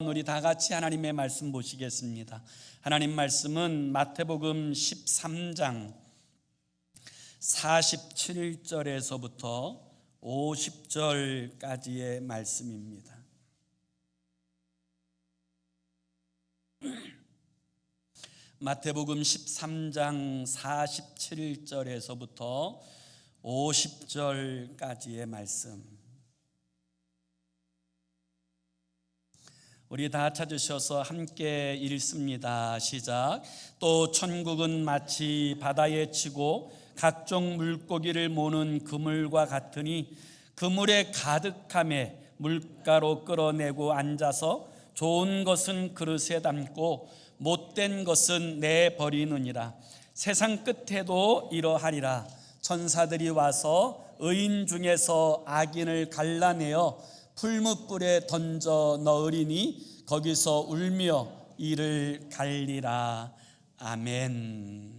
우리 다 같이 하나님의 말씀 보시겠습니다. 하나님 말씀은 마태복음 13장 47절에서부터 50절까지의 말씀입니다. 마태복음 13장 47절에서부터 50절까지의 말씀. 우리 다 찾으셔서 함께 읽습니다. 시작. 또 천국은 마치 바다에 치고 각종 물고기를 모는 그물과 같으니 그물에 가득함에 물가로 끌어내고 앉아서 좋은 것은 그릇에 담고 못된 것은 내버리느니라. 세상 끝에도 이러하리라. 천사들이 와서 의인 중에서 악인을 갈라내어 풀무불에 던져 넣으리니 거기서 울며 이를 갈리라. 아멘.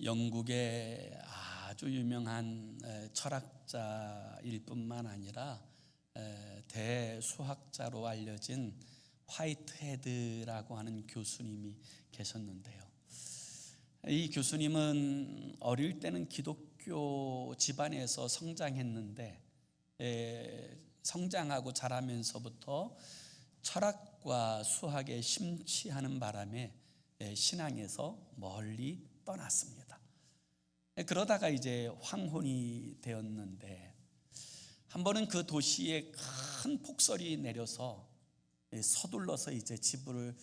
영국의 아주 유명한 철학자일 뿐만 아니라 대수학자로 알려진 화이트헤드라고 하는 교수님이 계셨는데요, 이 교수님은 어릴 때는 기독교 집안에서 성장했는데 성장하고 자라면서부터 철학과 수학에 심취하는 바람에 신앙에서 멀리 떠났습니다. 그러다가 이제 황혼이 되었는데, 한 번은 그 도시에 큰 폭설이 내려서 서둘러서 이제 집을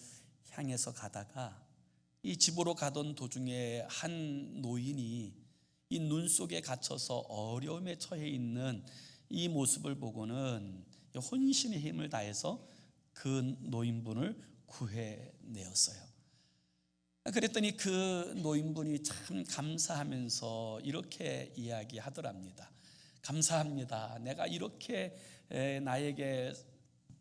향해서 가다가 이 집으로 가던 도중에 한 노인이 이 눈 속에 갇혀서 어려움에 처해 있는 이 모습을 보고는 혼신의 힘을 다해서 그 노인분을 구해내었어요. 그랬더니 그 노인분이 참 감사하면서 이렇게 이야기하더랍니다. 감사합니다. 내가 이렇게 나에게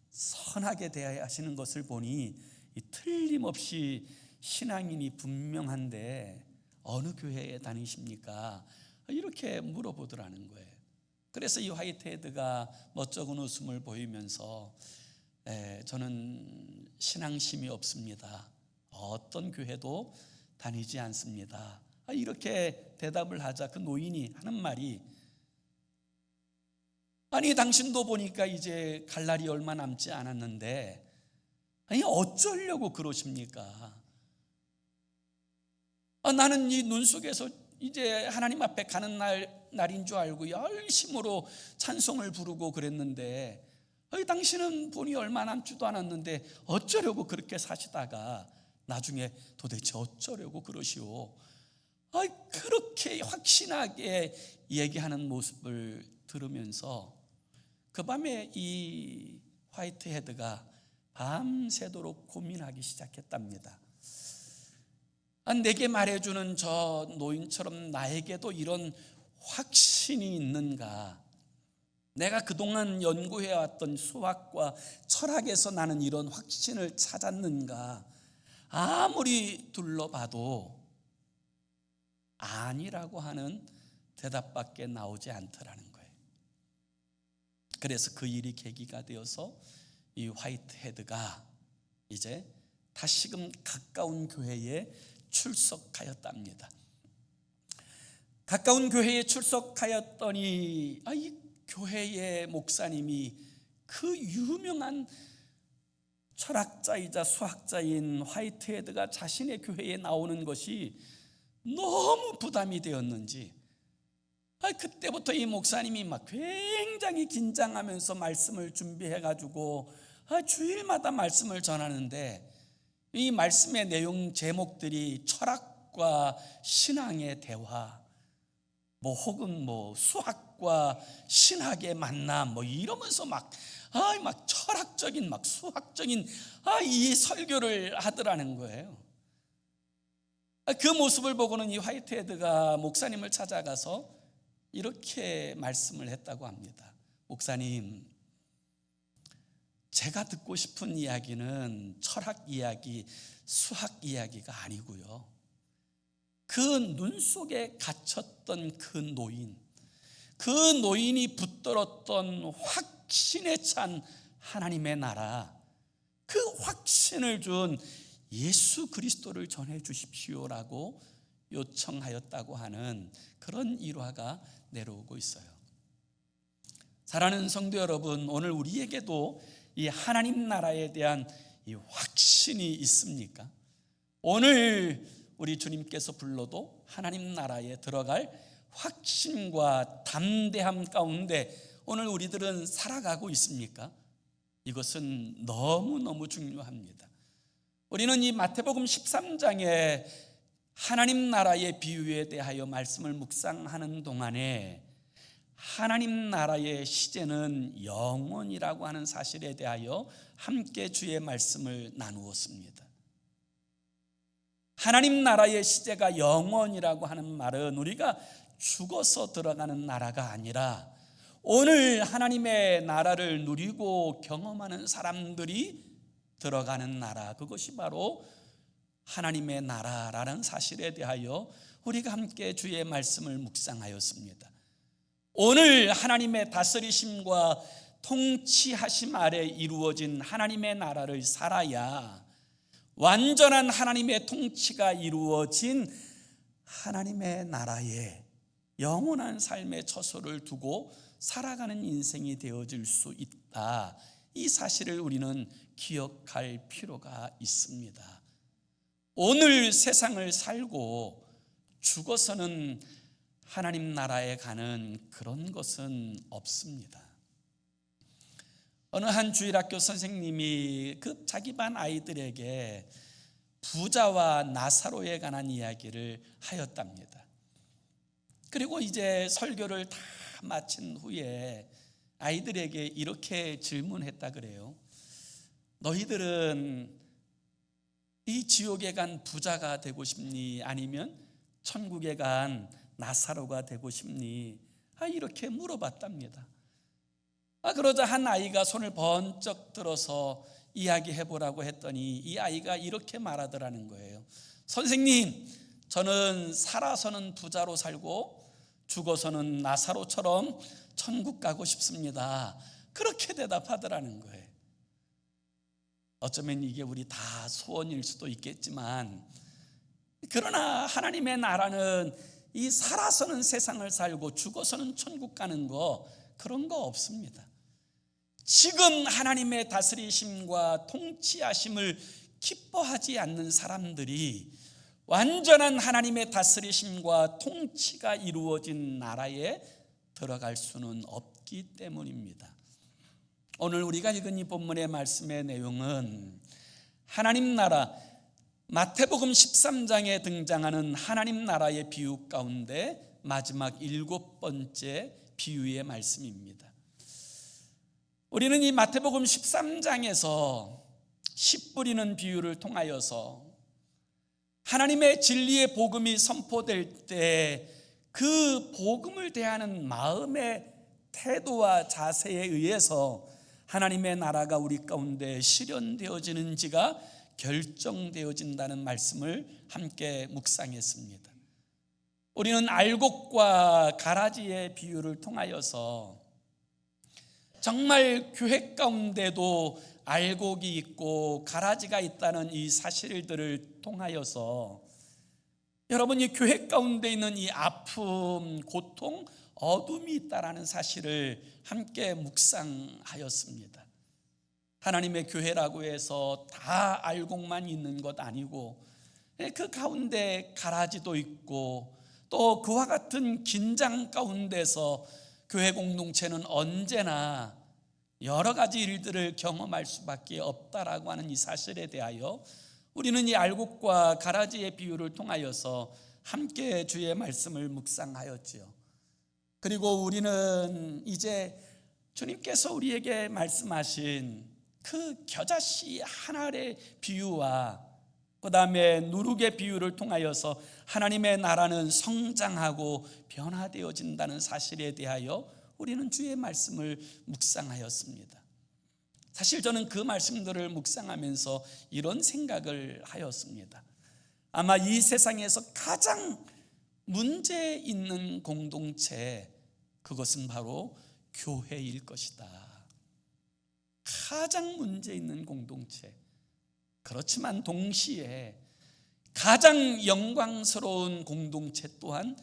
선하게 대하시는 것을 보니 틀림없이 신앙인이 분명한데 어느 교회에 다니십니까? 이렇게 물어보더라는 거예요. 그래서 이 화이트헤드가 멋쩍은 웃음을 보이면서 저는 신앙심이 없습니다. 어떤 교회도 다니지 않습니다. 이렇게 대답을 하자 그 노인이 하는 말이, 아니 당신도 보니까 이제 갈 날이 얼마 남지 않았는데 아니 어쩌려고 그러십니까? 나는 이 눈 속에서 이제 하나님 앞에 가는 날인 줄 알고 열심으로 찬송을 부르고 그랬는데 당신은 본이 얼마 남지도 않았는데 어쩌려고 그렇게 사시다가 나중에 도대체 어쩌려고 그러시오? 그렇게 확신하게 얘기하는 모습을 들으면서 그 밤에 이 화이트헤드가 밤새도록 고민하기 시작했답니다. 내게 말해주는 저 노인처럼 나에게도 이런 확신이 있는가? 내가 그동안 연구해왔던 수학과 철학에서 나는 이런 확신을 찾았는가? 아무리 둘러봐도 아니라고 하는 대답밖에 나오지 않더라는 거예요. 그래서 그 일이 계기가 되어서 이 화이트헤드가 이제 다시금 가까운 교회에 출석하였답니다. 가까운 교회에 출석하였더니 이 교회의 목사님이 그 유명한 철학자이자 수학자인 화이트헤드가 자신의 교회에 나오는 것이 너무 부담이 되었는지 그때부터 이 목사님이 막 굉장히 긴장하면서 말씀을 준비해가지고 주일마다 말씀을 전하는데, 이 말씀의 내용 제목들이 철학과 신앙의 대화, 혹은 수학과 신학의 만남, 이러면서 막 철학적인, 수학적인 이 설교를 하더라는 거예요. 그 모습을 보고는 이 화이트헤드가 목사님을 찾아가서 이렇게 말씀을 했다고 합니다. 목사님, 제가 듣고 싶은 이야기는 철학 이야기, 수학 이야기가 아니고요, 그 눈 속에 갇혔던 그 노인, 그 노인이 붙들었던 확신에 찬 하나님의 나라, 그 확신을 준 예수 그리스도를 전해 주십시오라고 요청하였다고 하는 그런 일화가 내려오고 있어요. 사랑하는 성도 여러분, 오늘 우리에게도 이 하나님 나라에 대한 이 확신이 있습니까? 오늘 우리 주님께서 불러도 하나님 나라에 들어갈 확신과 담대함 가운데 오늘 우리들은 살아가고 있습니까? 이것은 너무너무 중요합니다. 우리는 이 마태복음 13장에 하나님 나라의 비유에 대하여 말씀을 묵상하는 동안에 하나님 나라의 시제는 영원이라고 하는 사실에 대하여 함께 주의 말씀을 나누었습니다. 하나님 나라의 시제가 영원이라고 하는 말은 우리가 죽어서 들어가는 나라가 아니라 오늘 하나님의 나라를 누리고 경험하는 사람들이 들어가는 나라, 그것이 바로 하나님의 나라라는 사실에 대하여 우리가 함께 주의 말씀을 묵상하였습니다. 오늘 하나님의 다스리심과 통치하심 아래 이루어진 하나님의 나라를 살아야 완전한 하나님의 통치가 이루어진 하나님의 나라에 영원한 삶의 처소를 두고 살아가는 인생이 되어질 수 있다. 이 사실을 우리는 기억할 필요가 있습니다. 오늘 세상을 살고 죽어서는 하나님 나라에 가는 그런 것은 없습니다. 어느 한 주일학교 선생님이 그 자기 반 아이들에게 부자와 나사로에 관한 이야기를 하였답니다. 그리고 이제 설교를 다 마친 후에 아이들에게 이렇게 질문했다 그래요. 너희들은 이 지옥에 간 부자가 되고 싶니? 아니면 천국에 간 나사로가 되고 싶니? 이렇게 물어봤답니다. 그러자 한 아이가 손을 번쩍 들어서 이야기해보라고 했더니 이 아이가 이렇게 말하더라는 거예요. 선생님, 저는 살아서는 부자로 살고 죽어서는 나사로처럼 천국 가고 싶습니다. 그렇게 대답하더라는 거예요. 어쩌면 이게 우리 다 소원일 수도 있겠지만, 그러나 하나님의 나라는 이 살아서는 세상을 살고 죽어서는 천국 가는 거, 그런 거 없습니다. 지금 하나님의 다스리심과 통치하심을 기뻐하지 않는 사람들이 완전한 하나님의 다스리심과 통치가 이루어진 나라에 들어갈 수는 없기 때문입니다. 오늘 우리가 읽은 이 본문의 말씀의 내용은 하나님 나라, 마태복음 13장에 등장하는 하나님 나라의 비유 가운데 마지막 7번째 비유의 말씀입니다. 우리는 이 마태복음 13장에서 씨 뿌리는 비유를 통하여서 하나님의 진리의 복음이 선포될 때 그 복음을 대하는 마음의 태도와 자세에 의해서 하나님의 나라가 우리 가운데 실현되어지는지가 결정되어진다는 말씀을 함께 묵상했습니다. 우리는 알곡과 가라지의 비유를 통하여서 정말 교회 가운데도 알곡이 있고 가라지가 있다는 이 사실들을 통하여서 여러분이 교회 가운데 있는 이 아픔, 고통, 어둠이 있다라는 사실을 함께 묵상하였습니다. 하나님의 교회라고 해서 다 알곡만 있는 것 아니고 그 가운데 가라지도 있고 또 그와 같은 긴장 가운데서 교회 공동체는 언제나 여러 가지 일들을 경험할 수밖에 없다라고 하는 이 사실에 대하여 우리는 이 알곡과 가라지의 비유를 통하여서 함께 주의 말씀을 묵상하였지요. 그리고 우리는 이제 주님께서 우리에게 말씀하신 그 겨자씨 한 알의 비유와 그 다음에 누룩의 비유를 통하여서 하나님의 나라는 성장하고 변화되어진다는 사실에 대하여 우리는 주의 말씀을 묵상하였습니다. 사실 저는 그 말씀들을 묵상하면서 이런 생각을 하였습니다. 아마 이 세상에서 가장 문제 있는 공동체, 그것은 바로 교회일 것이다. 가장 문제 있는 공동체, 그렇지만 동시에 가장 영광스러운 공동체 또한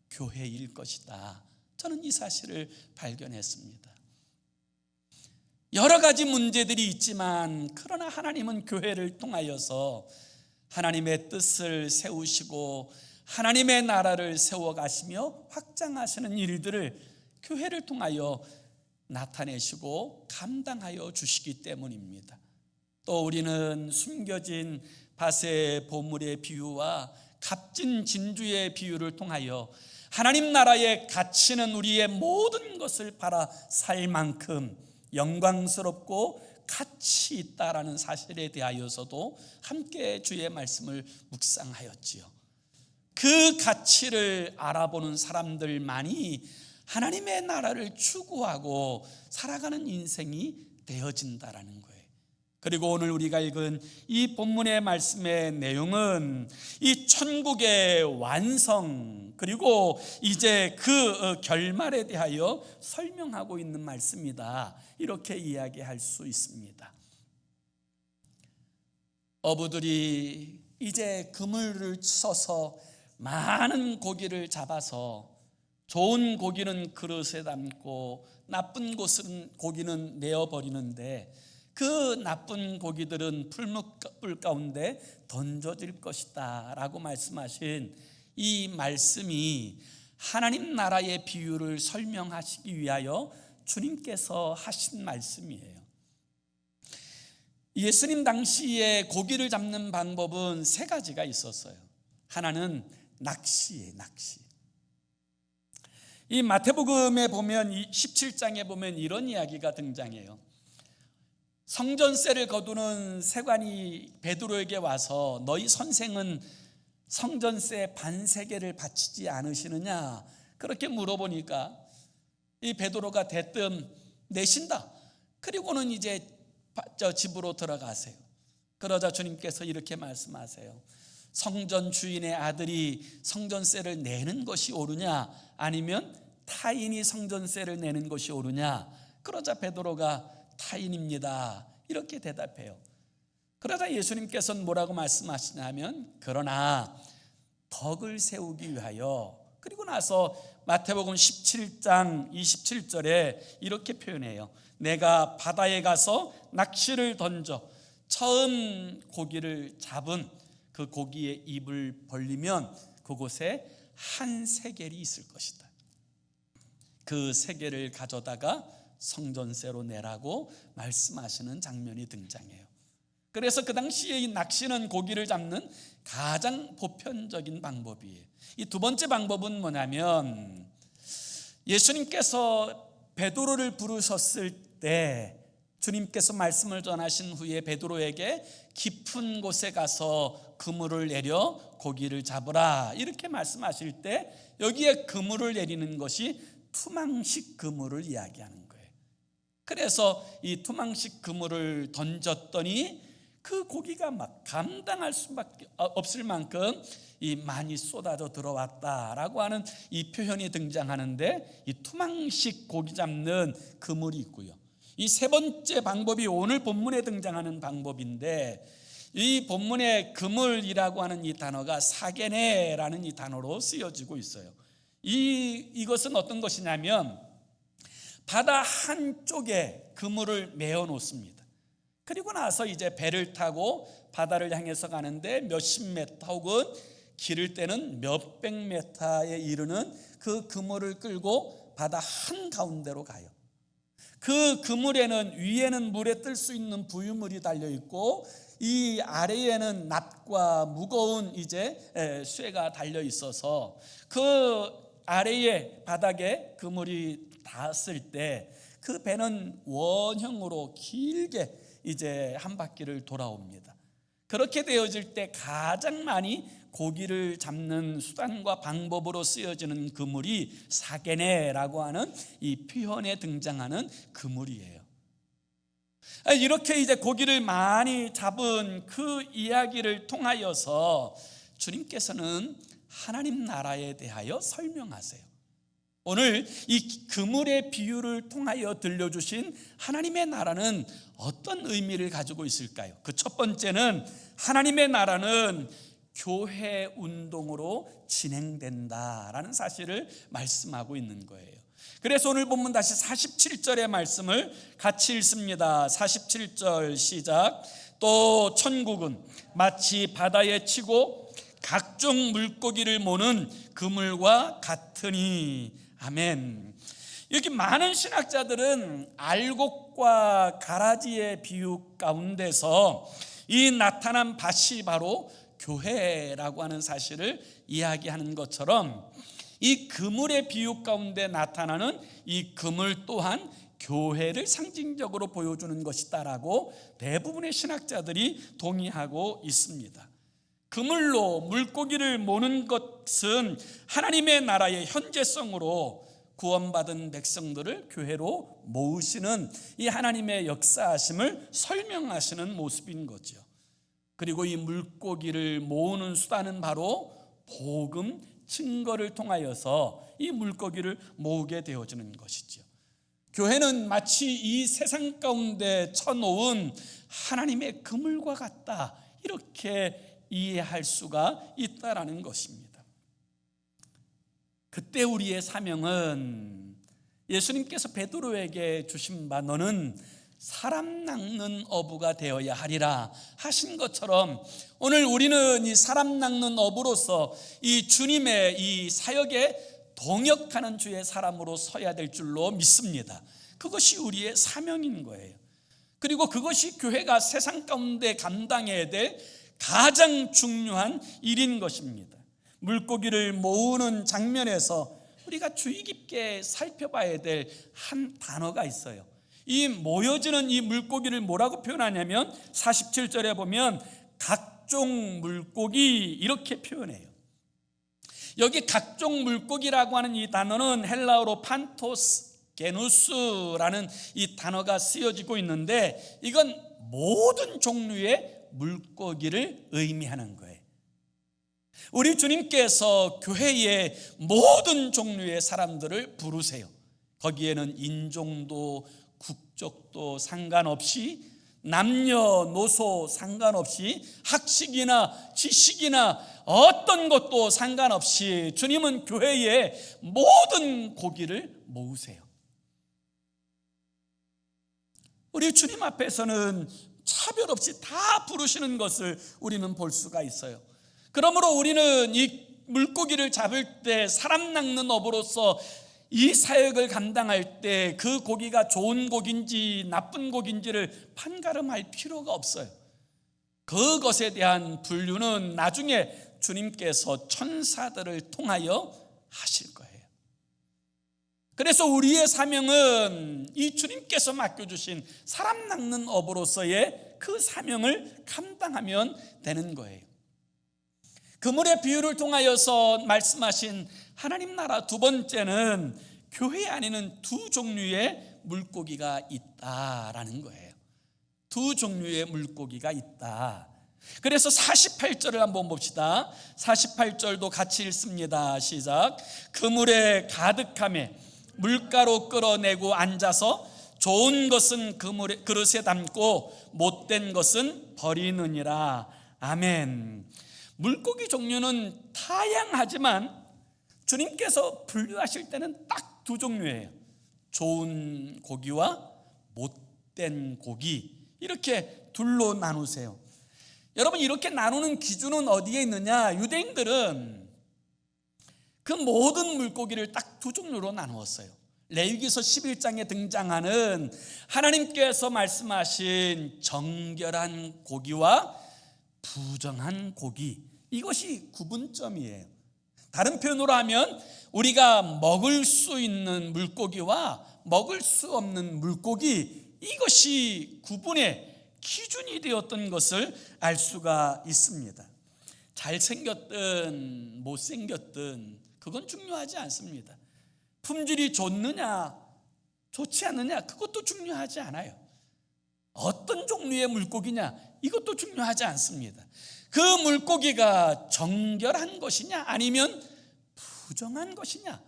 교회일 것이다. 저는 이 사실을 발견했습니다. 여러 가지 문제들이 있지만 그러나 하나님은 교회를 통하여서 하나님의 뜻을 세우시고 하나님의 나라를 세워가시며 확장하시는 일들을 교회를 통하여 나타내시고 감당하여 주시기 때문입니다. 또 우리는 숨겨진 밭의 보물의 비유와 값진 진주의 비유를 통하여 하나님 나라의 가치는 우리의 모든 것을 팔아 살 만큼 영광스럽고 가치 있다라는 사실에 대하여서도 함께 주의 말씀을 묵상하였지요. 그 가치를 알아보는 사람들만이 하나님의 나라를 추구하고 살아가는 인생이 되어진다라는 거예요. 그리고 오늘 우리가 읽은 이 본문의 말씀의 내용은 이 천국의 완성 그리고 이제 그 결말에 대하여 설명하고 있는 말씀이다, 이렇게 이야기할 수 있습니다. 어부들이 이제 그물을 쳐서 많은 고기를 잡아서 좋은 고기는 그릇에 담고 나쁜 고기는 내어버리는데 그 나쁜 고기들은 풀물 가운데 던져질 것이다 라고 말씀하신 이 말씀이 하나님 나라의 비유를 설명하시기 위하여 주님께서 하신 말씀이에요. 예수님 당시에 고기를 잡는 방법은 세 가지가 있었어요. 하나는 낚시예요, 낚시. 이 마태복음에 보면 17장에 보면 이런 이야기가 등장해요. 성전세를 거두는 세관이 베드로에게 와서 너희 선생은 성전세 반세겔을 바치지 않으시느냐 그렇게 물어보니까 이 베드로가 대뜸 내신다. 그리고는 이제 집으로 들어가세요. 그러자 주님께서 이렇게 말씀하세요. 성전 주인의 아들이 성전세를 내는 것이 옳으냐 아니면 타인이 성전세를 내는 것이 옳으냐? 그러자 베드로가 타인입니다, 이렇게 대답해요. 그러자 예수님께서는 뭐라고 말씀하시냐면 그러나 덕을 세우기 위하여, 그리고 나서 마태복음 17장 27절에 이렇게 표현해요. 내가 바다에 가서 낚시를 던져 처음 고기를 잡은 그 고기의 입을 벌리면 그곳에 한 세겔이 있을 것이다. 그 세겔을 가져다가 성전세로 내라고 말씀하시는 장면이 등장해요. 그래서 그 당시에 이 낚시는 고기를 잡는 가장 보편적인 방법이에요. 이 두 번째 방법은 뭐냐면 예수님께서 베드로를 부르셨을 때 주님께서 말씀을 전하신 후에 베드로에게 깊은 곳에 가서 그물을 내려 고기를 잡으라 이렇게 말씀하실 때 여기에 그물을 내리는 것이 투망식 그물을 이야기하는 거예요. 그래서 이 투망식 그물을 던졌더니 그 고기가 막 감당할 수밖에 없을 만큼 이 많이 쏟아져 들어왔다라고 하는 이 표현이 등장하는데, 이 투망식 고기 잡는 그물이 있고요. 이 세 번째 방법이 오늘 본문에 등장하는 방법인데, 이 본문의 그물이라고 하는 이 단어가 사게네라는 이 단어로 쓰여지고 있어요. 이것은 어떤 것이냐면 바다 한쪽에 그물을 메어 놓습니다. 그리고 나서 이제 배를 타고 바다를 향해서 가는데 몇십 미터 혹은 길을 때는 몇백 미터에 이르는 그 그물을 끌고 바다 한가운데로 가요. 그 그물에는 위에는 물에 뜰 수 있는 부유물이 달려 있고 이 아래에는 낫과 무거운 이제 쇠가 달려 있어서 그 아래에 바닥에 그물이 닿았을 때 그 배는 원형으로 길게 이제 한 바퀴를 돌아옵니다. 그렇게 되어질 때 가장 많이 고기를 잡는 수단과 방법으로 쓰여지는 그물이 사게네라고 하는 이 표현에 등장하는 그물이에요. 이렇게 이제 고기를 많이 잡은 그 이야기를 통하여서 주님께서는 하나님 나라에 대하여 설명하세요. 오늘 이 그물의 비유를 통하여 들려주신 하나님의 나라는 어떤 의미를 가지고 있을까요? 그 첫 번째는 하나님의 나라는 교회 운동으로 진행된다라는 사실을 말씀하고 있는 거예요. 그래서 오늘 본문 다시 47절의 말씀을 같이 읽습니다. 47절 시작. 또 천국은 마치 바다에 치고 각종 물고기를 모는 그물과 같으니. 아멘. 여기 많은 신학자들은 알곡과 가라지의 비유 가운데서 이 나타난 밭이 바로 교회라고 하는 사실을 이야기하는 것처럼 이 그물의 비유 가운데 나타나는 이 그물 또한 교회를 상징적으로 보여주는 것이다라고 대부분의 신학자들이 동의하고 있습니다. 그물로 물고기를 모는 것은 하나님의 나라의 현재성으로 구원받은 백성들을 교회로 모으시는 이 하나님의 역사하심을 설명하시는 모습인 거죠. 그리고 이 물고기를 모으는 수단은 바로 복음 증거를 통하여서 이 물고기를 모으게 되어지는 것이죠. 교회는 마치 이 세상 가운데 쳐놓은 하나님의 그물과 같다, 이렇게 이해할 수가 있다라는 것입니다. 그때 우리의 사명은 예수님께서 베드로에게 주신 바 너는 사람 낚는 어부가 되어야 하리라 하신 것처럼 오늘 우리는 이 사람 낚는 어부로서 이 주님의 이 사역에 동역하는 주의 사람으로 서야 될 줄로 믿습니다. 그것이 우리의 사명인 거예요. 그리고 그것이 교회가 세상 가운데 감당해야 될 가장 중요한 일인 것입니다. 물고기를 모으는 장면에서 우리가 주의 깊게 살펴봐야 될 한 단어가 있어요. 이 모여지는 이 물고기를 뭐라고 표현하냐면 47절에 보면 각종 물고기 이렇게 표현해요. 여기 각종 물고기라고 하는 이 단어는 헬라어로 판토스 게누스라는 이 단어가 쓰여지고 있는데 이건 모든 종류의 물고기를 의미하는 거예요. 우리 주님께서 교회의 모든 종류의 사람들을 부르세요. 거기에는 인종도 국적도 상관없이 남녀노소 상관없이 학식이나 지식이나 어떤 것도 상관없이 주님은 교회의 모든 고기를 모으세요. 우리 주님 앞에서는 차별 없이 다 부르시는 것을 우리는 볼 수가 있어요. 그러므로 우리는 이 물고기를 잡을 때 사람 낚는 업으로서 이 사역을 감당할 때 그 고기가 좋은 고기인지 나쁜 고기인지를 판가름할 필요가 없어요. 그것에 대한 분류는 나중에 주님께서 천사들을 통하여 하실 거예요. 그래서 우리의 사명은 이 주님께서 맡겨주신 사람 낚는 업으로서의 그 사명을 감당하면 되는 거예요. 그물의 비유를 통하여서 말씀하신 하나님 나라 두 번째는 교회 안에는 두 종류의 물고기가 있다라는 거예요. 두 종류의 물고기가 있다. 그래서 48절을 한번 봅시다. 48절도 같이 읽습니다. 시작. 그물에 가득함에 물가로 끌어내고 앉아서 좋은 것은 그릇에 담고 못된 것은 버리느니라. 아멘. 물고기 종류는 다양하지만 주님께서 분류하실 때는 딱 두 종류예요. 좋은 고기와 못된 고기, 이렇게 둘로 나누세요. 여러분, 이렇게 나누는 기준은 어디에 있느냐? 유대인들은 그 모든 물고기를 딱 두 종류로 나누었어요. 레위기서 11장에 등장하는 하나님께서 말씀하신 정결한 고기와 부정한 고기, 이것이 구분점이에요. 다른 표현으로 하면 우리가 먹을 수 있는 물고기와 먹을 수 없는 물고기, 이것이 구분의 기준이 되었던 것을 알 수가 있습니다. 잘생겼든 못생겼든 그건 중요하지 않습니다. 품질이 좋느냐 좋지 않느냐 그것도 중요하지 않아요. 어떤 종류의 물고기냐 이것도 중요하지 않습니다. 그 물고기가 정결한 것이냐 아니면 부정한 것이냐,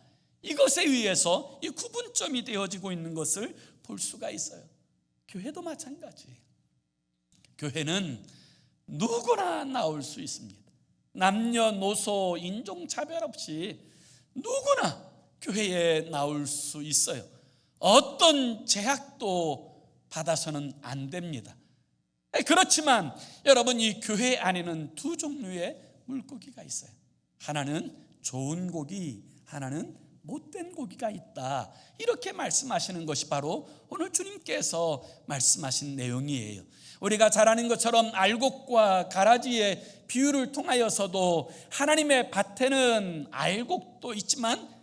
이것에 의해서 이 구분점이 되어지고 있는 것을 볼 수가 있어요. 교회도 마찬가지예요. 교회는 누구나 나올 수 있습니다. 남녀노소 인종차별 없이 누구나 교회에 나올 수 있어요. 어떤 제약도 받아서는 안 됩니다. 그렇지만 여러분, 이 교회 안에는 두 종류의 물고기가 있어요. 하나는 좋은 고기, 하나는 못된 고기가 있다. 이렇게 말씀하시는 것이 바로 오늘 주님께서 말씀하신 내용이에요. 우리가 잘 아는 것처럼 알곡과 가라지의 비유를 통하여서도 하나님의 밭에는 알곡도 있지만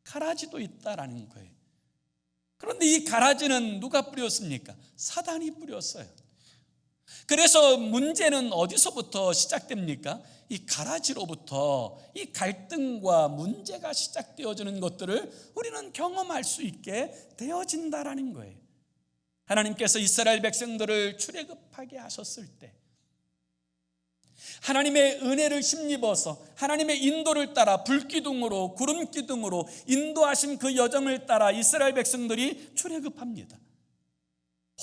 가라지도 있다라는 거예요. 그런데 이 가라지는 누가 뿌렸습니까? 사단이 뿌렸어요. 그래서 문제는 어디서부터 시작됩니까? 이 가라지로부터 이 갈등과 문제가 시작되어지는 것들을 우리는 경험할 수 있게 되어진다라는 거예요. 하나님께서 이스라엘 백성들을 출애굽하게 하셨을 때 하나님의 은혜를 힘입어서 하나님의 인도를 따라 불기둥으로 구름기둥으로 인도하신 그 여정을 따라 이스라엘 백성들이 출애굽합니다.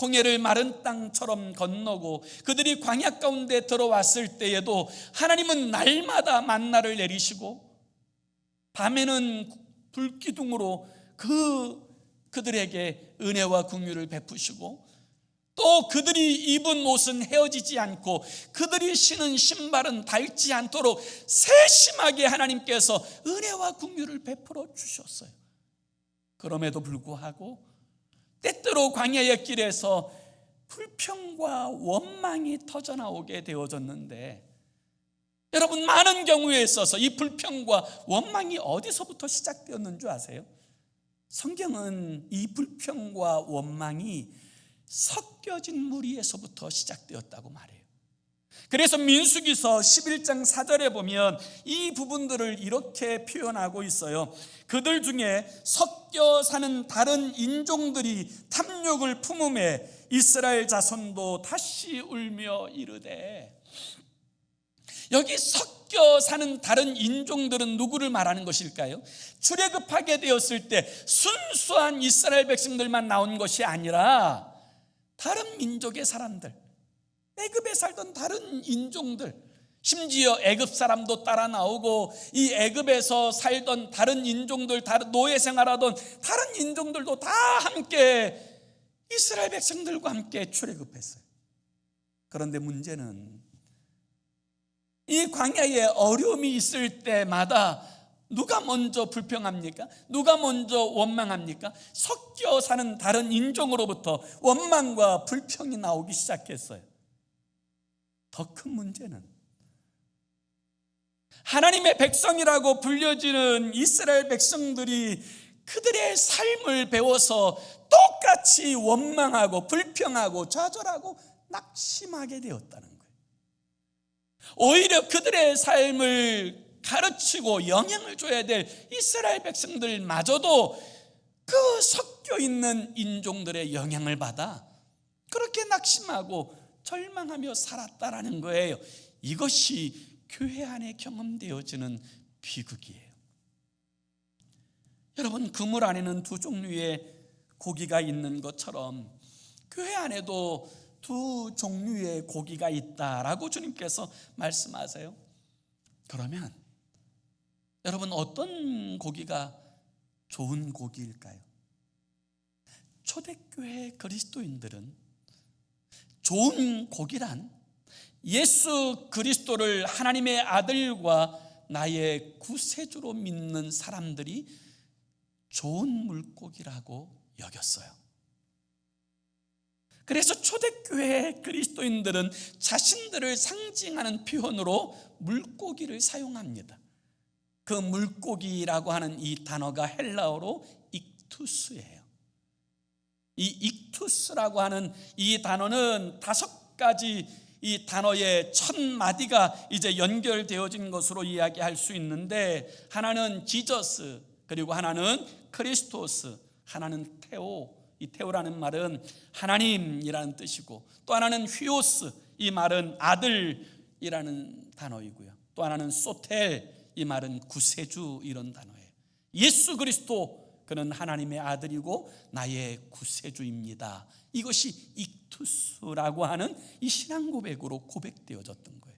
홍해를 마른 땅처럼 건너고 그들이 광야 가운데 들어왔을 때에도 하나님은 날마다 만나를 내리시고 밤에는 불기둥으로 그들에게 은혜와 긍휼을 베푸시고 또 그들이 입은 옷은 헤어지지 않고 그들이 신은 신발은 닳지 않도록 세심하게 하나님께서 은혜와 긍휼을 베풀어 주셨어요. 그럼에도 불구하고 때때로 광야의 길에서 불평과 원망이 터져나오게 되어졌는데, 여러분, 많은 경우에 있어서 이 불평과 원망이 어디서부터 시작되었는 줄 아세요? 성경은 이 불평과 원망이 섞여진 무리에서부터 시작되었다고 말해요. 그래서 민수기서 11장 4절에 보면 이 부분들을 이렇게 표현하고 있어요. 그들 중에 섞여 사는 다른 인종들이 탐욕을 품음에 이스라엘 자손도 다시 울며 이르되. 여기 섞여 사는 다른 인종들은 누구를 말하는 것일까요? 출애굽하게 되었을 때 순수한 이스라엘 백성들만 나온 것이 아니라 다른 민족의 사람들, 애굽에 살던 다른 인종들, 심지어 애굽 사람도 따라 나오고 이 애굽에서 살던 다른 인종들, 다른 노예 생활하던 다른 인종들도 다 함께 이스라엘 백성들과 함께 출애굽했어요. 그런데 문제는 이 광야에 어려움이 있을 때마다 누가 먼저 불평합니까? 누가 먼저 원망합니까? 섞여 사는 다른 인종으로부터 원망과 불평이 나오기 시작했어요. 더 큰 문제는 하나님의 백성이라고 불려지는 이스라엘 백성들이 그들의 삶을 배워서 똑같이 원망하고 불평하고 좌절하고 낙심하게 되었다는 거예요. 오히려 그들의 삶을 가르치고 영향을 줘야 될 이스라엘 백성들마저도 그 섞여 있는 인종들의 영향을 받아 그렇게 낙심하고 절망하며 살았다라는 거예요. 이것이 교회 안에 경험되어지는 비극이에요. 여러분, 그물 안에는 두 종류의 고기가 있는 것처럼 교회 안에도 두 종류의 고기가 있다라고 주님께서 말씀하세요. 그러면 여러분, 어떤 고기가 좋은 고기일까요? 초대교회 그리스도인들은 좋은 고기란 예수 그리스도를 하나님의 아들과 나의 구세주로 믿는 사람들이 좋은 물고기라고 여겼어요. 그래서 초대교회 그리스도인들은 자신들을 상징하는 표현으로 물고기를 사용합니다. 그 물고기라고 하는 이 단어가 헬라어로 익투스예요. 이 익투스라고 하는 이 단어는 5가지 이 단어의 첫 마디가 이제 연결되어진 것으로 이야기할 수 있는데, 하나는 지저스, 그리고 하나는 크리스토스, 하나는 테오. 이 테오라는 말은 하나님이라는 뜻이고, 또 하나는 휘오스, 이 말은 아들이라는 단어이고요. 또 하나는 소텔, 이 말은 구세주, 이런 단어예요. 예수 그리스도 그는 하나님의 아들이고 나의 구세주입니다. 이것이 익투스라고 하는 이 신앙 고백으로 고백되어졌던 거예요.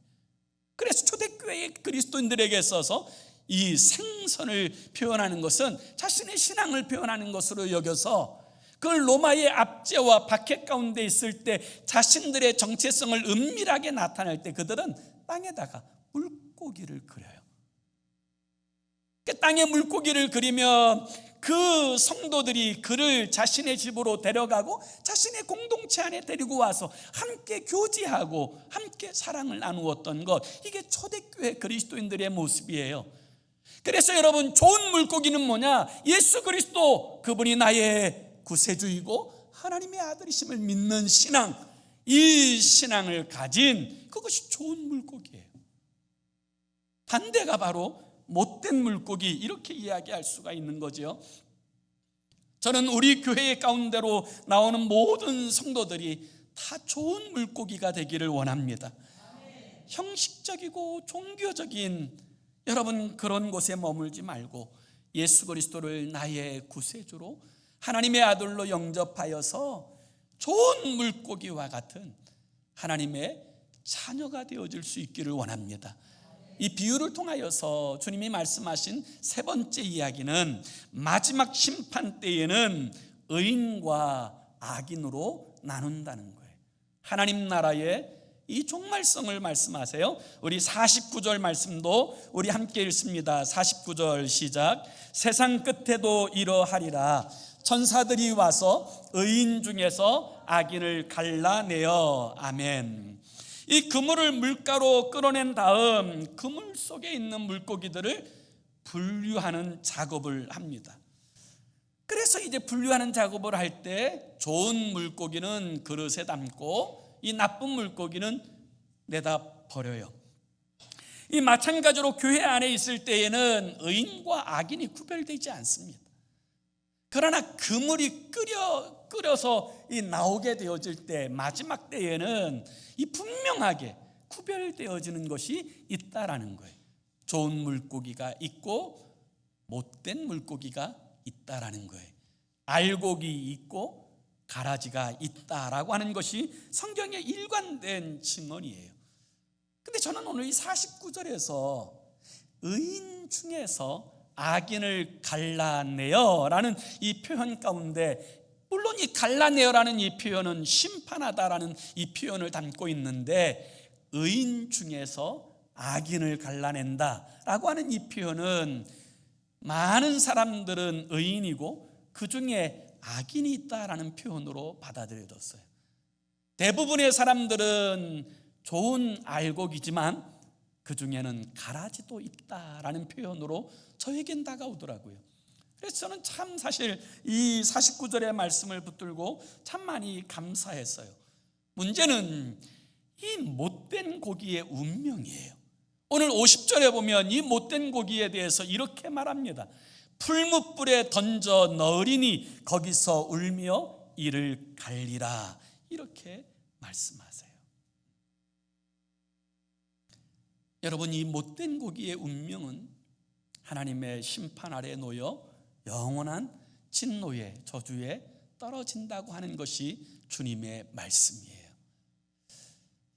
그래서 초대교회의 그리스도인들에게 있어서 이 생선을 표현하는 것은 자신의 신앙을 표현하는 것으로 여겨서 그걸 로마의 압제와 박해 가운데 있을 때 자신들의 정체성을 은밀하게 나타낼 때 그들은 땅에다가 물고기를 그려요. 땅에 물고기를 그리면 그 성도들이 그를 자신의 집으로 데려가고 자신의 공동체 안에 데리고 와서 함께 교제하고 함께 사랑을 나누었던 것, 이게 초대교회 그리스도인들의 모습이에요. 그래서 여러분, 좋은 물고기는 뭐냐? 예수 그리스도, 그분이 나의 구세주이고 하나님의 아들이심을 믿는 신앙, 이 신앙을 가진 그것이 좋은 물고기예요. 반대가 바로 못된 물고기, 이렇게 이야기할 수가 있는 거죠. 저는 우리 교회 가운데로 나오는 모든 성도들이 다 좋은 물고기가 되기를 원합니다. 형식적이고 종교적인 여러분 그런 곳에 머물지 말고 예수 그리스도를 나의 구세주로 하나님의 아들로 영접하여서 좋은 물고기와 같은 하나님의 자녀가 되어질 수 있기를 원합니다. 이 비유를 통하여서 주님이 말씀하신 세 번째 이야기는 마지막 심판 때에는 의인과 악인으로 나눈다는 거예요. 하나님 나라의 이 종말성을 말씀하세요. 우리 49절 말씀도 우리 함께 읽습니다. 49절 시작. 세상 끝에도 이러하리라. 천사들이 와서 의인 중에서 악인을 갈라내어. 아멘. 이 그물을 물가로 끌어낸 다음 그물 속에 있는 물고기들을 분류하는 작업을 합니다. 그래서 이제 분류하는 작업을 할 때 좋은 물고기는 그릇에 담고 이 나쁜 물고기는 내다 버려요. 이 마찬가지로 교회 안에 있을 때에는 의인과 악인이 구별되지 않습니다. 그러나 그물이 끓여서 이 나오게 되어질 때 마지막 때에는 이 분명하게 구별되어지는 것이 있다라는 거예요. 좋은 물고기가 있고 못된 물고기가 있다라는 거예요. 알곡이 있고 가라지가 있다라고 하는 것이 성경의 일관된 증언이에요. 근데 저는 오늘 이 49절에서 의인 중에서 악인을 갈라내어라는 이 표현 가운데, 물론 이 갈라내어라는 이 표현은 심판하다라는 이 표현을 담고 있는데, 의인 중에서 악인을 갈라낸다라고 하는 이 표현은 많은 사람들은 의인이고 그 중에 악인이 있다라는 표현으로 받아들여졌어요. 대부분의 사람들은 좋은 알곡이지만 그 중에는 가라지도 있다라는 표현으로 저에겐 다가오더라고요. 그래서 저는 참 사실 이 49절의 말씀을 붙들고 참 많이 감사했어요. 문제는 이 못된 고기의 운명이에요. 오늘 50절에 보면 이 못된 고기에 대해서 이렇게 말합니다. 풀무불에 던져 넣으리니 거기서 울며 이를 갈리라, 이렇게 말씀하세요. 여러분, 이 못된 고기의 운명은 하나님의 심판 아래 놓여 영원한 진노의 저주에 떨어진다고 하는 것이 주님의 말씀이에요.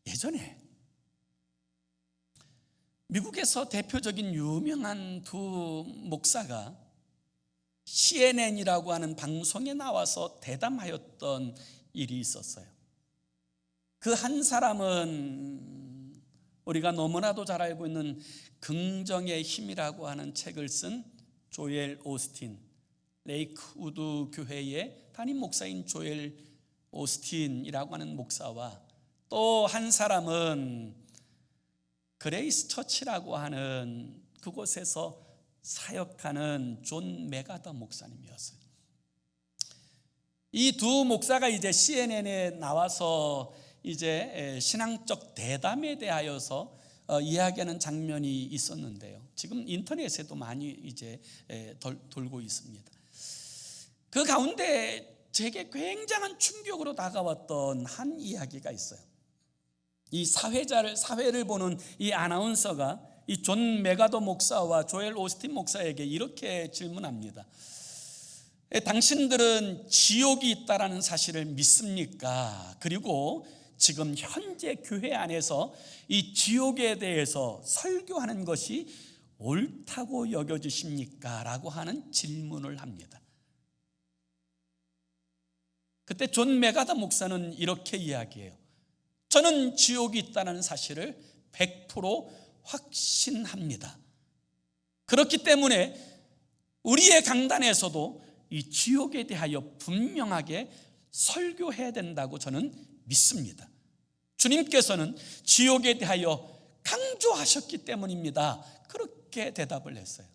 예전에 미국에서 대표적인 유명한 두 목사가 CNN이라고 하는 방송에 나와서 대담하였던 일이 있었어요. 그 한 사람은 우리가 너무나도 잘 알고 있는 긍정의 힘이라고 하는 책을 쓴 조엘 오스틴, 레이크우드 교회의 담임 목사인 조엘 오스틴이라고 하는 목사와, 또 한 사람은 그레이스 처치라고 하는 그곳에서 사역하는 존 메가더 목사님이었어요. 이 두 목사가 이제 CNN에 나와서 이제 신앙적 대담에 대하여서 이야기하는 장면이 있었는데요. 지금 인터넷에도 많이 이제 돌고 있습니다. 그 가운데 제게 굉장한 충격으로 다가왔던 한 이야기가 있어요. 이 사회를 보는 이 아나운서가 이 존 메가더 목사와 조엘 오스틴 목사에게 이렇게 질문합니다. 당신들은 지옥이 있다라는 사실을 믿습니까? 그리고 지금 현재 교회 안에서 이 지옥에 대해서 설교하는 것이 옳다고 여겨지십니까? 라고 하는 질문을 합니다. 그때 존 메가더 목사는 이렇게 이야기해요. 저는 지옥이 있다는 사실을 100% 확신합니다. 그렇기 때문에 우리의 강단에서도 이 지옥에 대하여 분명하게 설교해야 된다고 저는 믿습니다. 주님께서는 지옥에 대하여 강조하셨기 때문입니다. 그렇게 대답을 했어요.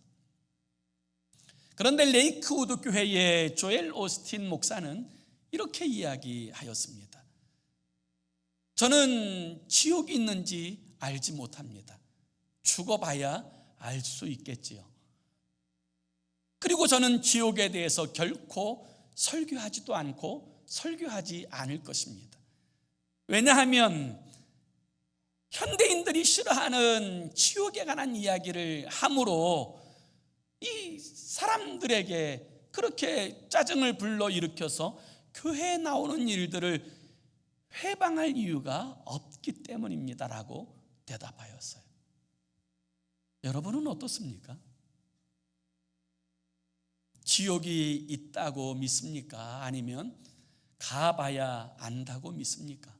그런데 레이크우드 교회의 조엘 오스틴 목사는 이렇게 이야기하였습니다. 저는 지옥이 있는지 알지 못합니다. 죽어봐야 알 수 있겠지요. 그리고 저는 지옥에 대해서 결코 설교하지도 않고 설교하지 않을 것입니다. 왜냐하면 현대인들이 싫어하는 지옥에 관한 이야기를 함으로 이 사람들에게 그렇게 짜증을 불러일으켜서 교회에 나오는 일들을 회방할 이유가 없기 때문입니다라고 대답하였어요. 여러분은 어떻습니까? 지옥이 있다고 믿습니까? 아니면 가봐야 안다고 믿습니까?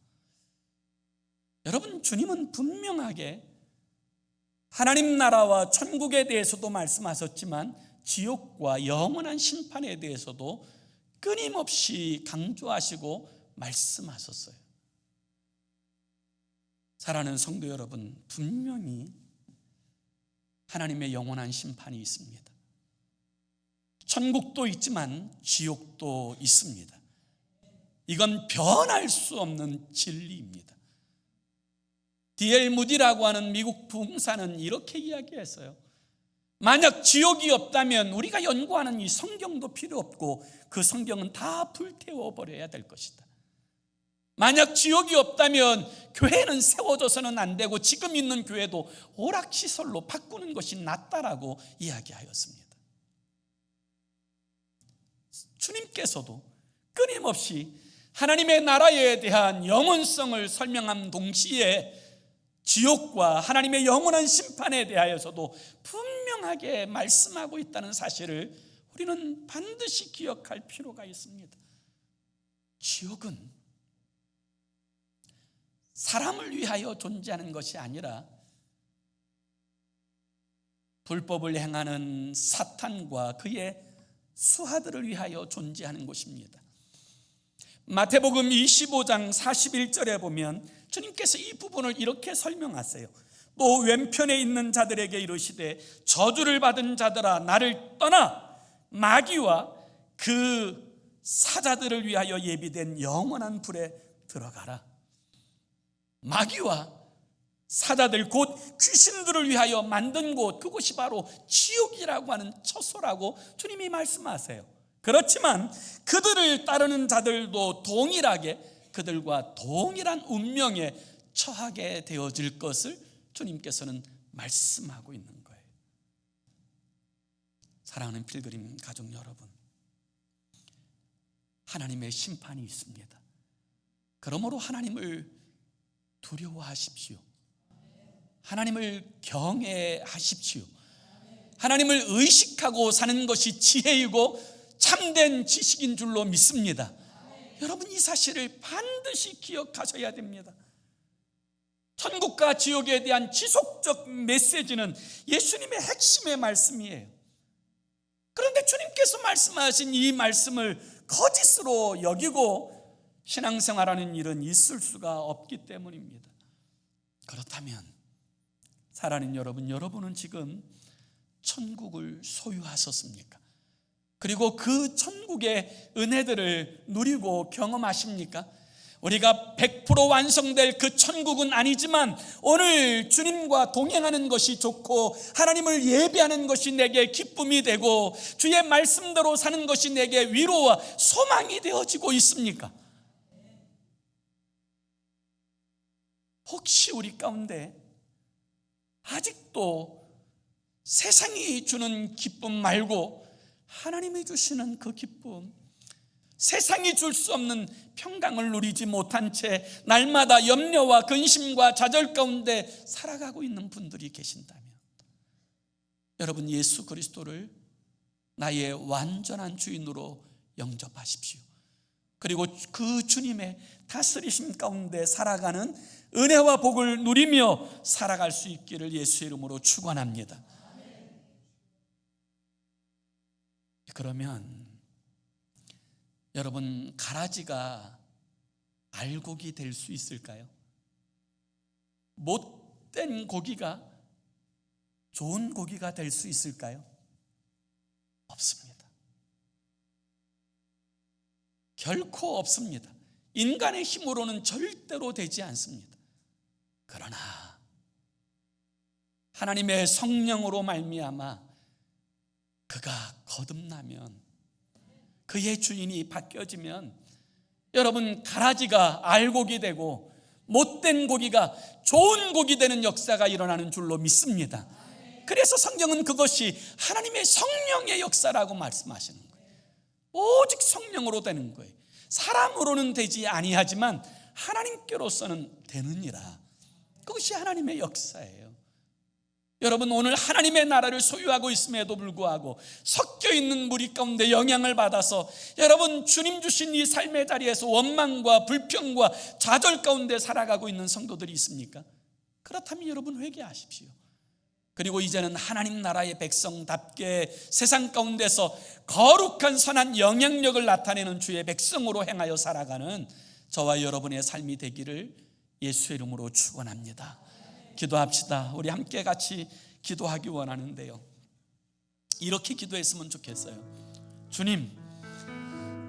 여러분, 주님은 분명하게 하나님 나라와 천국에 대해서도 말씀하셨지만 지옥과 영원한 심판에 대해서도 끊임없이 강조하시고 말씀하셨어요. 사랑하는 성도 여러분, 분명히 하나님의 영원한 심판이 있습니다. 천국도 있지만 지옥도 있습니다. 이건 변할 수 없는 진리입니다. D.L. 무디라고 하는 미국 부흥사는 이렇게 이야기했어요. 만약 지옥이 없다면 우리가 연구하는 이 성경도 필요 없고 그 성경은 다 불태워버려야 될 것이다. 만약 지옥이 없다면 교회는 세워져서는 안 되고 지금 있는 교회도 오락시설로 바꾸는 것이 낫다라고 이야기하였습니다. 주님께서도 끊임없이 하나님의 나라에 대한 영원성을 설명한 동시에 지옥과 하나님의 영원한 심판에 대하여서도 분명하게 말씀하고 있다는 사실을 우리는 반드시 기억할 필요가 있습니다. 지옥은 사람을 위하여 존재하는 것이 아니라 불법을 행하는 사탄과 그의 수하들을 위하여 존재하는 곳입니다. 마태복음 25장 41절에 보면 주님께서 이 부분을 이렇게 설명하세요. 또 왼편에 있는 자들에게 이르시되 저주를 받은 자들아 나를 떠나 마귀와 그 사자들을 위하여 예비된 영원한 불에 들어가라. 마귀와 사자들 곧 귀신들을 위하여 만든 곳, 그곳이 바로 지옥이라고 하는 처소라고 주님이 말씀하세요. 그렇지만 그들을 따르는 자들도 동일하게 그들과 동일한 운명에 처하게 되어질 것을 주님께서는 말씀하고 있는 거예요. 사랑하는 필그림 가족 여러분, 하나님의 심판이 있습니다. 그러므로 하나님을 두려워하십시오. 하나님을 경외하십시오. 하나님을 의식하고 사는 것이 지혜이고 참된 지식인 줄로 믿습니다. 여러분, 이 사실을 반드시 기억하셔야 됩니다. 천국과 지옥에 대한 지속적 메시지는 예수님의 핵심의 말씀이에요. 그런데 주님께서 말씀하신 이 말씀을 거짓으로 여기고 신앙생활하는 일은 있을 수가 없기 때문입니다. 그렇다면 사랑하는 여러분, 여러분은 지금 천국을 소유하셨습니까? 그리고 그 천국의 은혜들을 누리고 경험하십니까? 우리가 100% 완성될 그 천국은 아니지만 오늘 주님과 동행하는 것이 좋고 하나님을 예배하는 것이 내게 기쁨이 되고 주의 말씀대로 사는 것이 내게 위로와 소망이 되어지고 있습니까? 혹시 우리 가운데 아직도 세상이 주는 기쁨 말고 하나님이 주시는 그 기쁨, 세상이 줄 수 없는 평강을 누리지 못한 채 날마다 염려와 근심과 좌절 가운데 살아가고 있는 분들이 계신다면, 여러분 예수 그리스도를 나의 완전한 주인으로 영접하십시오. 그리고 그 주님의 다스리심 가운데 살아가는 은혜와 복을 누리며 살아갈 수 있기를 예수의 이름으로 축원합니다. 그러면 여러분, 가라지가 알곡이 될 수 있을까요? 못된 고기가 좋은 고기가 될 수 있을까요? 없습니다. 결코 없습니다. 인간의 힘으로는 절대로 되지 않습니다. 그러나 하나님의 성령으로 말미암아 그가 거듭나면, 그의 주인이 바뀌어지면 여러분, 가라지가 알곡이 되고 못된 고기가 좋은 고기 되는 역사가 일어나는 줄로 믿습니다. 그래서 성경은 그것이 하나님의 성령의 역사라고 말씀하시는 거예요. 오직 성령으로 되는 거예요. 사람으로는 되지 아니하지만 하나님께로서는 되느니라. 그것이 하나님의 역사예요. 여러분, 오늘 하나님의 나라를 소유하고 있음에도 불구하고 섞여 있는 무리 가운데 영향을 받아서 여러분, 주님 주신 이 삶의 자리에서 원망과 불평과 좌절 가운데 살아가고 있는 성도들이 있습니까? 그렇다면 여러분, 회개하십시오. 그리고 이제는 하나님 나라의 백성답게 세상 가운데서 거룩한 선한 영향력을 나타내는 주의 백성으로 행하여 살아가는 저와 여러분의 삶이 되기를 예수의 이름으로 축원합니다. 기도합시다. 우리 함께 같이 기도하기 원하는데요, 이렇게 기도했으면 좋겠어요. 주님,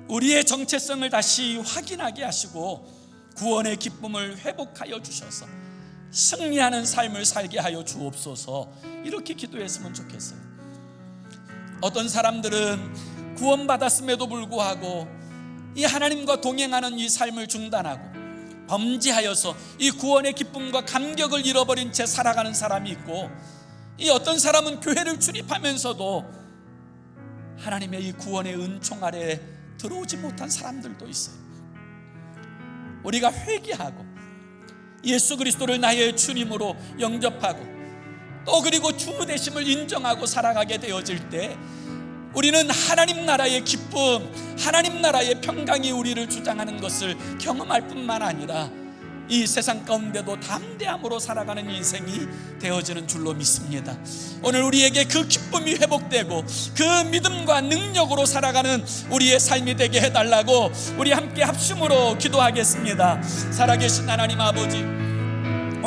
우리의 정체성을 다시 확인하게 하시고 구원의 기쁨을 회복하여 주셔서 승리하는 삶을 살게 하여 주옵소서. 이렇게 기도했으면 좋겠어요. 어떤 사람들은 구원받았음에도 불구하고 이 하나님과 동행하는 이 삶을 중단하고 범죄하여서 이 구원의 기쁨과 감격을 잃어버린 채 살아가는 사람이 있고, 이 어떤 사람은 교회를 출입하면서도 하나님의 이 구원의 은총 아래에 들어오지 못한 사람들도 있어요. 우리가 회개하고 예수 그리스도를 나의 주님으로 영접하고 또 그리고 주 되심을 인정하고 살아가게 되어질 때 우리는 하나님 나라의 기쁨, 하나님 나라의 평강이 우리를 주장하는 것을 경험할 뿐만 아니라 이 세상 가운데도 담대함으로 살아가는 인생이 되어지는 줄로 믿습니다. 오늘 우리에게 그 기쁨이 회복되고 그 믿음과 능력으로 살아가는 우리의 삶이 되게 해달라고 우리 함께 합심으로 기도하겠습니다. 살아계신 하나님 아버지,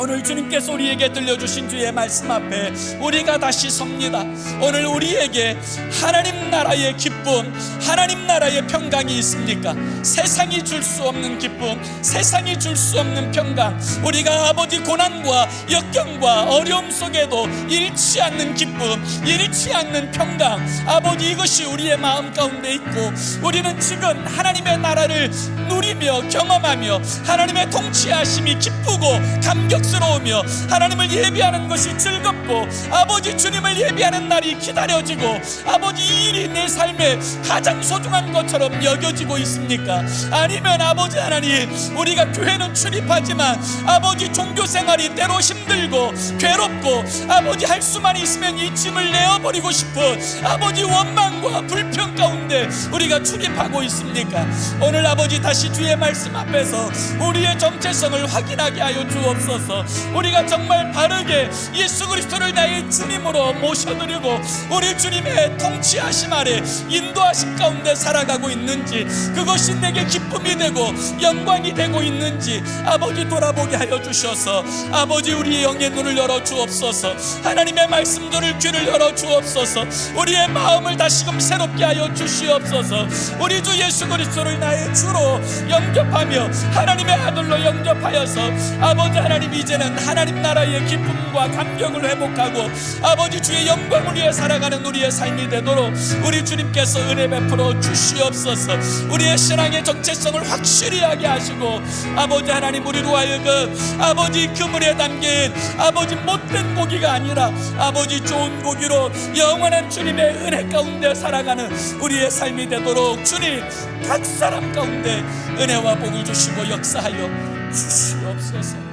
오늘 주님께서 우리에게 들려주신 주의 말씀 앞에 우리가 다시 섭니다. 오늘 우리에게 하나님 나라의 기쁨, 하나님 나라의 평강이 있습니까? 세상이 줄 수 없는 기쁨, 세상이 줄 수 없는 평강, 우리가 아버지 고난과 역경과 어려움 속에도 잃지 않는 기쁨, 잃지 않는 평강, 아버지 이것이 우리의 마음 가운데 있고 우리는 지금 하나님의 나라를 누리며 경험하며 하나님의 통치하심이 기쁘고 감격스러우며 하나님을 예비하는 것이 즐겁고 아버지 주님을 예비하는 날이 기다려지고 아버지 이 일이 내 삶에 가장 소중한 것처럼 여겨지고 있습니까? 아니면 아버지 하나님, 우리가 교회는 출입하지만 아버지 종교생활이 때로 힘들고 괴롭고 아버지 할 수만 있으면 이 짐을 내어버리고 싶은 아버지 원망과 불평 가운데 우리가 출입하고 있습니까? 오늘 아버지 다시 주의 말씀 앞에서 우리의 정체성을 확인하게 하여 주옵소서. 우리가 정말 바르게 예수 그리스도를 나의 주님으로 모셔드리고 우리 주님의 통치하심 아래 인도하심 가운데 살아가고 있는지, 그것이 내게 기쁨이 되고 영광이 되고 있는지 아버지 돌아보게 하여 주셔서 아버지 우리의 영의 눈을 열어 주옵소서. 하나님의 말씀 들을 귀를 열어 주옵소서. 우리의 마음을 다시금 새롭게 하여 주시옵소서. 우리 주 예수 그리스도를 나의 주로 영접하며 하나님의 아들로 영접하여서 아버지 하나님 이 이제는 하나님 나라의 기쁨과 감격을 회복하고 아버지 주의 영광을 위해 살아가는 우리의 삶이 되도록 우리 주님께서 은혜 베풀어 주시옵소서. 우리의 신앙의 정체성을 확실히 하게 하시고 아버지 하나님, 우리로 하여금 아버지 그물에 담긴 아버지 못된 고기가 아니라 아버지 좋은 고기로 영원한 주님의 은혜 가운데 살아가는 우리의 삶이 되도록 주님 각 사람 가운데 은혜와 복을 주시고 역사하여 주시옵소서.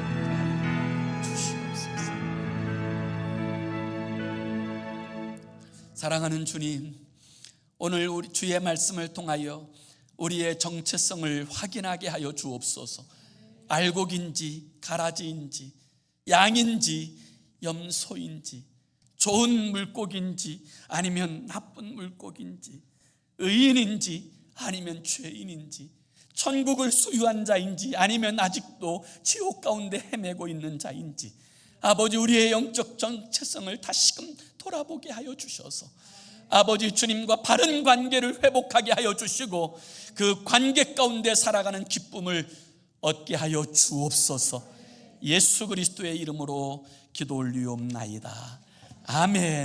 주시옵소서. 사랑하는 주님, 오늘 우리 주의 말씀을 통하여 우리의 정체성을 확인하게 하여 주옵소서. 알곡인지 가라지인지 양인지 염소인지 좋은 물고기인지 아니면 나쁜 물고기인지 의인인지 아니면 죄인인지 천국을 소유한 자인지 아니면 아직도 지옥 가운데 헤매고 있는 자인지 아버지 우리의 영적 정체성을 다시금 돌아보게 하여 주셔서 아버지 주님과 바른 관계를 회복하게 하여 주시고 그 관계 가운데 살아가는 기쁨을 얻게 하여 주옵소서. 예수 그리스도의 이름으로 기도 올리옵나이다. 아멘.